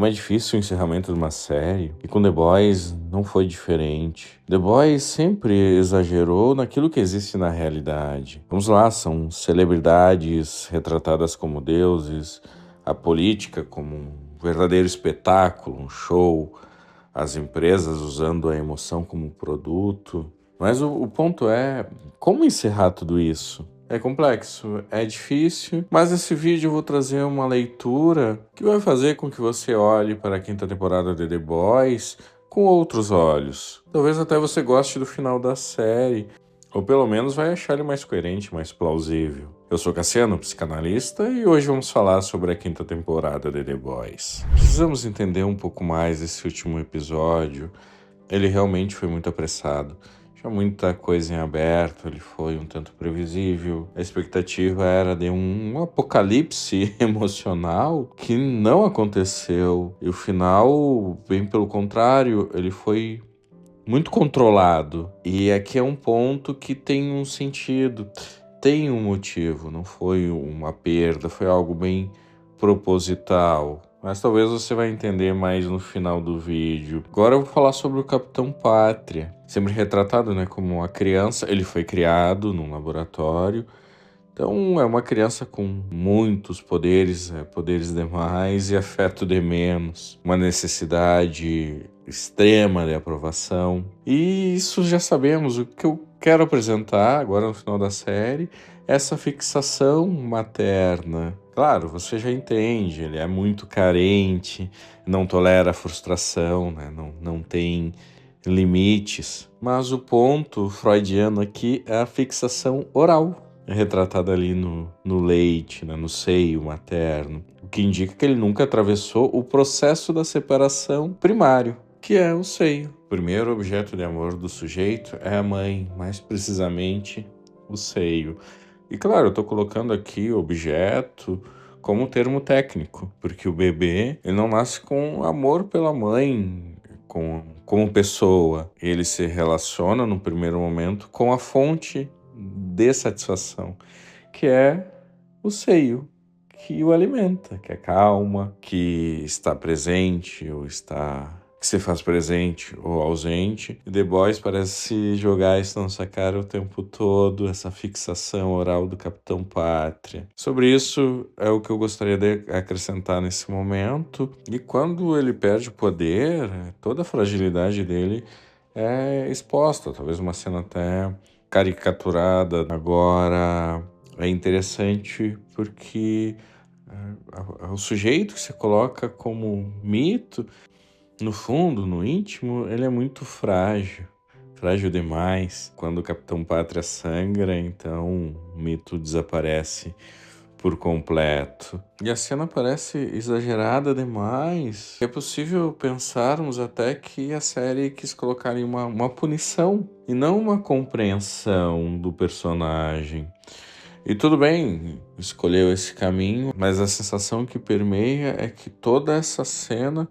como é difícil o encerramento de uma série, e com The Boys não foi diferente. The Boys sempre exagerou naquilo que existe na realidade. Vamos lá, são celebridades retratadas como deuses, a política como um verdadeiro espetáculo, um show, as empresas usando a emoção como produto. Mas o ponto é, como encerrar tudo isso? É complexo, é difícil, mas nesse vídeo eu vou trazer uma leitura que vai fazer com que você olhe para a quinta temporada de The Boys com outros olhos. Talvez até você goste do final da série, ou pelo menos vai achar ele mais coerente, mais plausível. Eu sou Cassiano, psicanalista, e hoje vamos falar sobre a quinta temporada de The Boys. Precisamos entender um pouco mais esse último episódio. Ele realmente foi muito apressado. Tinha muita coisa em aberto, ele foi um tanto previsível. A expectativa era de um apocalipse emocional que não aconteceu. E o final, bem pelo contrário, ele foi muito controlado. E aqui é um ponto que tem um sentido, tem um motivo, não foi uma perda, foi algo bem proposital. Mas talvez você vai entender mais no final do vídeo. Agora eu vou falar sobre o Capitão Pátria. Sempre retratado, né, como uma criança. Ele foi criado num laboratório. Então é uma criança com muitos poderes, poderes demais e afeto de menos. Uma necessidade extrema de aprovação. E isso já sabemos. O que eu quero apresentar agora no final da série é essa fixação materna. Claro, você já entende, ele é muito carente, não tolera a frustração, né? Não tem limites. Mas o ponto freudiano aqui é a fixação oral. É retratada ali no leite, né, no seio materno, o que indica que ele nunca atravessou o processo da separação primário, que é o seio. O primeiro objeto de amor do sujeito é a mãe, mais precisamente o seio. E claro, eu estou colocando aqui objeto como termo técnico, porque o bebê ele não nasce com amor pela mãe, como pessoa. Ele se relaciona no primeiro momento com a fonte de satisfação, que é o seio, que o alimenta, que é calma, que está presente ou está... que se faz presente ou ausente. E The Boys parece jogar isso na nossa cara o tempo todo, essa fixação oral do Capitão Pátria. Sobre isso é o que eu gostaria de acrescentar nesse momento. E quando ele perde o poder, toda a fragilidade dele é exposta, talvez uma cena até caricaturada. Agora é interessante porque o sujeito que se coloca como mito, no fundo, no íntimo, ele é muito frágil. Frágil demais. Quando o Capitão Pátria sangra, então o mito desaparece por completo. E a cena parece exagerada demais. É possível pensarmos até que a série quis colocar em uma punição e não uma compreensão do personagem. E tudo bem, escolheu esse caminho, mas a sensação que permeia é que toda essa cena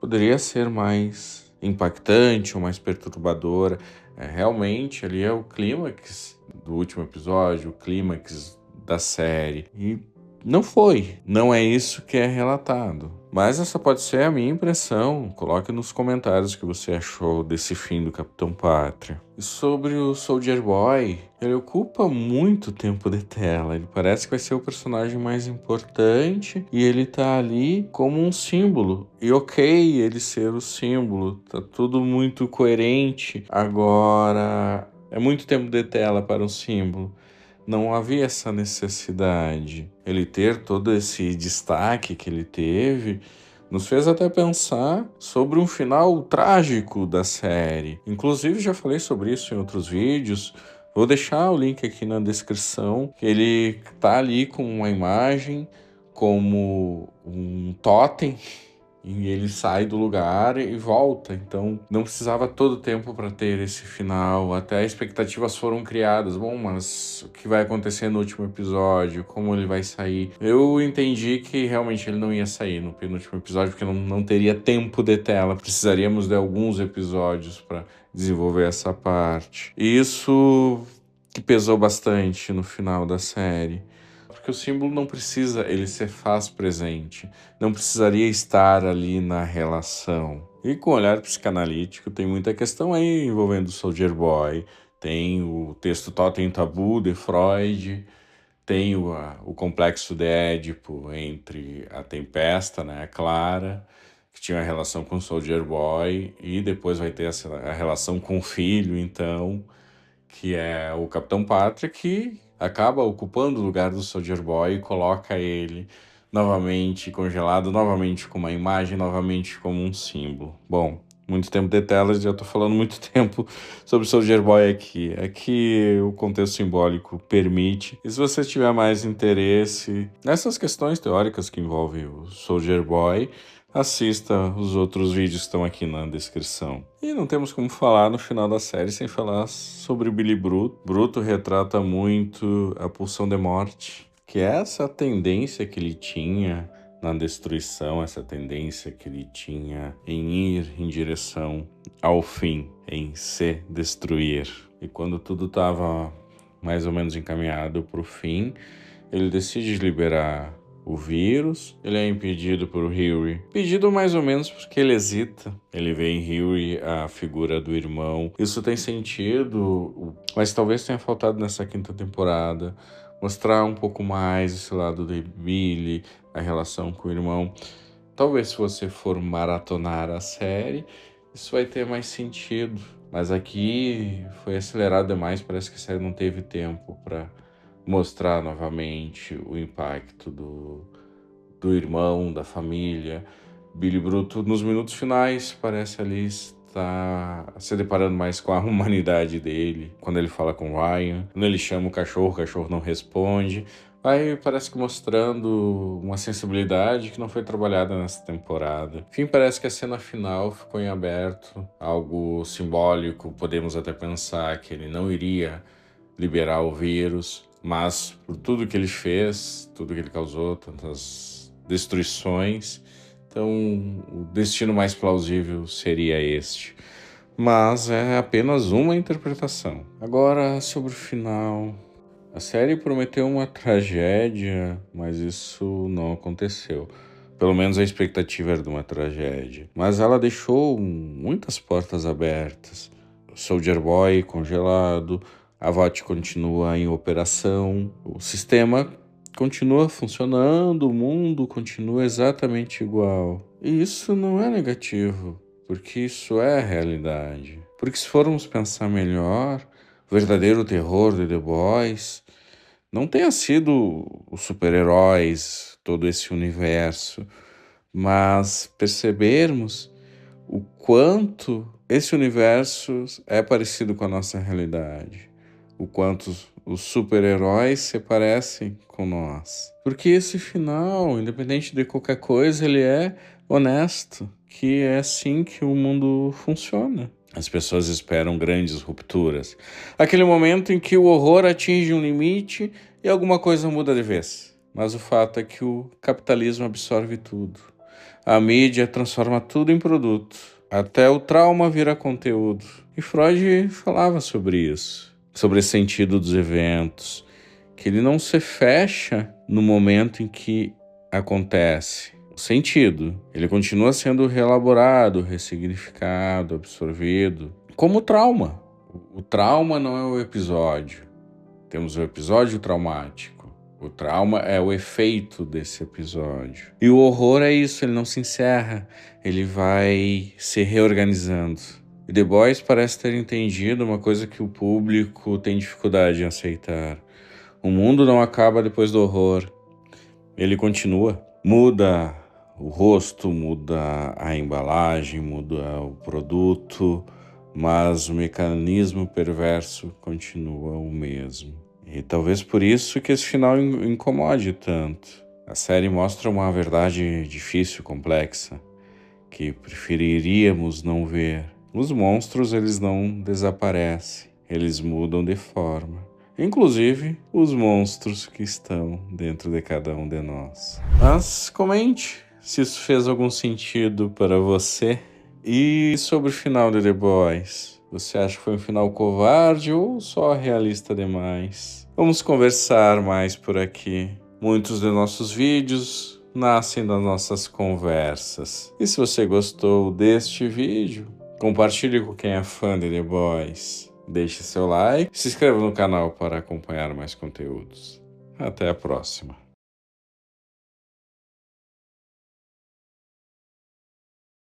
poderia ser mais impactante ou mais perturbadora. Realmente, ali é o clímax do último episódio, o clímax da série. E não foi. Não é isso que é relatado. Mas essa pode ser a minha impressão. Coloque nos comentários o que você achou desse fim do Capitão Pátria. E sobre o Soldier Boy, ele ocupa muito tempo de tela. Ele parece que vai ser o personagem mais importante e ele tá ali como um símbolo. E ok ele ser o símbolo, tá tudo muito coerente. Agora, é muito tempo de tela para um símbolo. Não havia essa necessidade. Ele ter todo esse destaque que ele teve nos fez até pensar sobre um final trágico da série. Inclusive, já falei sobre isso em outros vídeos. Vou deixar o link aqui na descrição. Ele tá ali com uma imagem como um totem. E ele sai do lugar e volta. Então, não precisava todo o tempo para ter esse final. Até expectativas foram criadas. Bom, mas o que vai acontecer no último episódio? Como ele vai sair? Eu entendi que realmente ele não ia sair no penúltimo episódio, porque não teria tempo de tela. Precisaríamos de alguns episódios para desenvolver essa parte. E isso que pesou bastante no final da série. porque o símbolo não precisa, ele se faz presente, não precisaria estar ali na relação. E com o olhar psicanalítico tem muita questão aí envolvendo o Soldier Boy, tem o texto Totem e Tabu de Freud, tem o complexo de Édipo entre a Tempesta, né, a Clara, que tinha a relação com o Soldier Boy, e depois vai ter a relação com o filho, então, que é o Capitão Pátria, que acaba ocupando o lugar do Soldier Boy e coloca ele novamente congelado, novamente com uma imagem, novamente como um símbolo. Bom, muito tempo de telas, já estou falando muito tempo sobre Soldier Boy aqui. É que o contexto simbólico permite. E se você tiver mais interesse nessas questões teóricas que envolvem o Soldier Boy, assista os outros vídeos que estão aqui na descrição. E não temos como falar no final da série sem falar sobre Billy Bruto. Bruto retrata muito a pulsão de morte, que é essa tendência que ele tinha na destruição, essa tendência que ele tinha em ir em direção ao fim, em se destruir. E quando tudo estava mais ou menos encaminhado para o fim, ele decide liberar o vírus, ele é impedido por Hughie. Impedido mais ou menos porque ele hesita. Ele vê em Hughie a figura do irmão. Isso tem sentido, mas talvez tenha faltado nessa quinta temporada. Mostrar um pouco mais esse lado de Billy, a relação com o irmão. Talvez se você for maratonar a série, isso vai ter mais sentido. Mas aqui foi acelerado demais, parece que a série não teve tempo para mostrar novamente o impacto do irmão, da família. Billy Bruto, nos minutos finais, parece ali estar se deparando mais com a humanidade dele. Quando ele fala com o Ryan, quando ele chama o cachorro não responde. Vai, parece que mostrando uma sensibilidade que não foi trabalhada nessa temporada. Enfim, parece que a cena final ficou em aberto, algo simbólico. Podemos até pensar que ele não iria liberar o vírus, mas por tudo que ele fez, tudo que ele causou, tantas destruições, então o destino mais plausível seria este. Mas é apenas uma interpretação. Agora, sobre o final. A série prometeu uma tragédia, mas isso não aconteceu. Pelo menos a expectativa era de uma tragédia. Mas ela deixou muitas portas abertas. O Soldier Boy congelado, a VOT continua em operação, o sistema continua funcionando, o mundo continua exatamente igual. E isso não é negativo, porque isso é a realidade. Porque se formos pensar melhor, o verdadeiro terror de The Boys não tenha sido os super-heróis, todo esse universo, mas percebermos o quanto esse universo é parecido com a nossa realidade, o quanto os super-heróis se parecem com nós. Porque esse final, independente de qualquer coisa, ele é honesto, que é assim que o mundo funciona. As pessoas esperam grandes rupturas. Aquele momento em que o horror atinge um limite e alguma coisa muda de vez. Mas o fato é que o capitalismo absorve tudo. A mídia transforma tudo em produto. Até o trauma vira conteúdo. E Freud falava sobre isso. Sobre esse sentido dos eventos. Que ele não se fecha no momento em que acontece. O sentido, ele continua sendo reelaborado, ressignificado, absorvido, como trauma. O trauma não é o episódio. Temos o episódio traumático. O trauma é o efeito desse episódio. E o horror é isso, ele não se encerra, ele vai se reorganizando. E The Boys parece ter entendido uma coisa que o público tem dificuldade em aceitar. O mundo não acaba depois do horror. Ele continua. Muda o rosto, muda a embalagem, muda o produto, mas o mecanismo perverso continua o mesmo. E talvez por isso que esse final incomode tanto. A série mostra uma verdade difícil, complexa, que preferiríamos não ver. Os monstros, eles não desaparecem, eles mudam de forma. Inclusive os monstros que estão dentro de cada um de nós. Mas comente se isso fez algum sentido para você. E sobre o final de The Boys, você acha que foi um final covarde ou só realista demais? Vamos conversar mais por aqui. Muitos de nossos vídeos nascem das nossas conversas. E se você gostou deste vídeo, compartilhe com quem é fã de The Boys. Deixe seu like, se inscreva no canal para acompanhar mais conteúdos. Até a próxima.